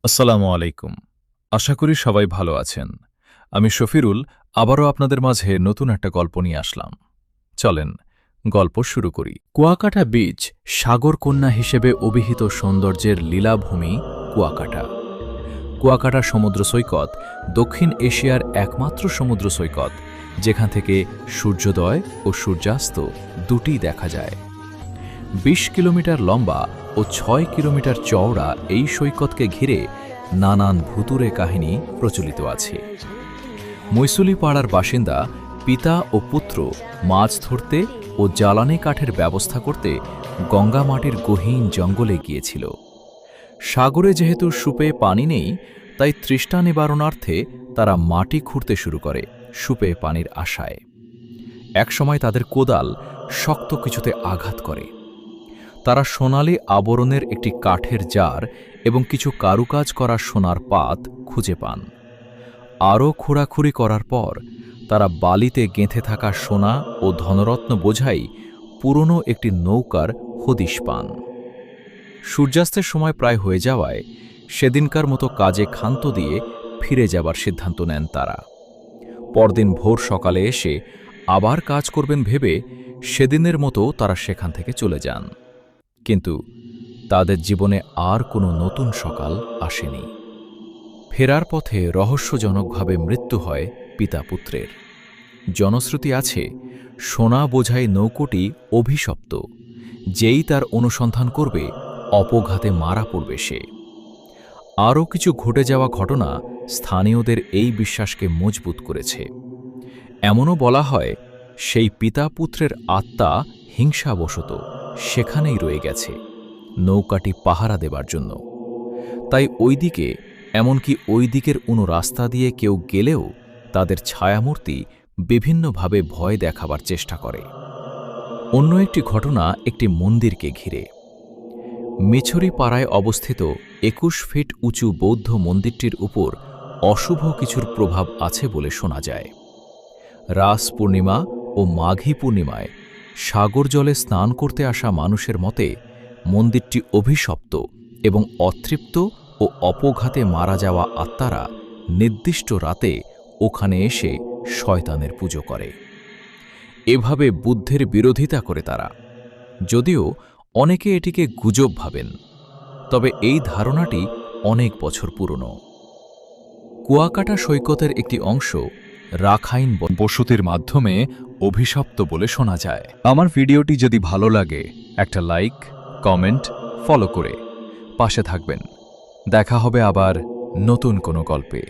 আসসালামু আলাইকুম। আশা করি সবাই ভালো আছেন। আমি শফিরুল আবারও আপনাদের মাঝে নতুন একটা গল্প নিয়ে আসলাম। চলেন গল্প শুরু করি। কুয়াকাটা বিচ সাগরকন্যা হিসেবে অভিহিত সৌন্দর্যের লীলাভূমি কুয়াকাটা। কুয়াকাটা সমুদ্র সৈকত দক্ষিণ এশিয়ার একমাত্র সমুদ্র সৈকত যেখান থেকে সূর্যোদয় ও সূর্যাস্ত দুটিই দেখা যায়। ২০ কিলোমিটার লম্বা ও ৬ কিলোমিটার চওড়া এই সৈকতকে ঘিরে নানান ভুতুড়ে কাহিনী প্রচলিত আছে। মৈসুলি পাড়ার বাসিন্দা পিতা ও পুত্র মাছ ধরতে ও জ্বালানি কাঠের ব্যবস্থা করতে গঙ্গা মাটির গহীন জঙ্গলে গিয়েছিল। সাগরে যেহেতু সুপে পানি নেই, তাই তৃষ্ণা নিবারণার্থে তারা মাটি খুঁড়তে শুরু করে সুপে পানির আশায়। একসময় তাদের কোদাল শক্ত কিছুতে আঘাত করে। তারা সোনালি আবরণের একটি কাঠের জার এবং কিছু কারুকাজ করা সোনার পাত খুঁজে পান। আরও খোঁড়াখুড়ি করার পর তারা বালিতে গেঁথে থাকা সোনা ও ধনরত্ন বোঝাই পুরনো একটি নৌকার হদিশ পান। সূর্যাস্তের সময় প্রায় হয়ে যাওয়ায় সেদিনকার মতো কাজে ক্ষান্ত দিয়ে ফিরে যাবার সিদ্ধান্ত নেন তারা। পরদিন ভোর সকালে এসে আবার কাজ করবেন ভেবে সেদিনের মতো তারা সেখান থেকে চলে যান। কিন্তু তাদের জীবনে আর কোনো নতুন সকাল আসেনি। ফেরার পথে রহস্যজনকভাবে মৃত্যু হয় পিতা পুত্রের। জনশ্রুতি আছে সোনা বোঝাই নৌকোটি অভিশপ্ত, যেই তার অনুসন্ধান করবে অপঘাতে মারা পড়বে সে। আরও কিছু ঘটে যাওয়া ঘটনা স্থানীয়দের এই বিশ্বাসকে মজবুত করেছে। এমনও বলা হয় সেই পিতা পুত্রের আত্মা হিংসাবশত সেখানেই রয়ে গেছে নৌকাটি পাহারা দেবার জন্য। তাই ওইদিকে, এমনকি ওই দিকের কোনো রাস্তা দিয়ে কেউ গেলেও তাদের ছায়ামূর্তি বিভিন্নভাবে ভয় দেখাবার চেষ্টা করে। অন্য একটি ঘটনা একটি মন্দিরকে ঘিরে। মিছরি পাড়ায় অবস্থিত ২১ ফিট উঁচু বৌদ্ধ মন্দিরটির উপর অশুভ কিছুর প্রভাব আছে বলে শোনা যায়। রাস পূর্ণিমা ও মাঘী পূর্ণিমায় সাগর জলে স্নান করতে আসা মানুষের মতে মন্দিরটি অভিশপ্ত এবং অতৃপ্ত ও অপঘাতে মারা যাওয়া আত্মারা নির্দিষ্ট রাতে ওখানে এসে শয়তানের পুজো করে। এভাবে বুদ্ধের বিরোধিতা করে তারা, যদিও অনেকে এটিকে গুজব ভাবেন, তবে এই ধারণাটি অনেক বছর পুরনো। কুয়াকাটা সৈকতের একটি অংশ রাখাইন বসতির মাধ্যমে অভিশপ্ত বলে শোনা যায়। আমার ভিডিওটি যদি ভালো লাগে একটা লাইক, কমেন্ট, ফলো করে পাশে থাকবেন। দেখা হবে আবার নতুন কোনো গল্পে।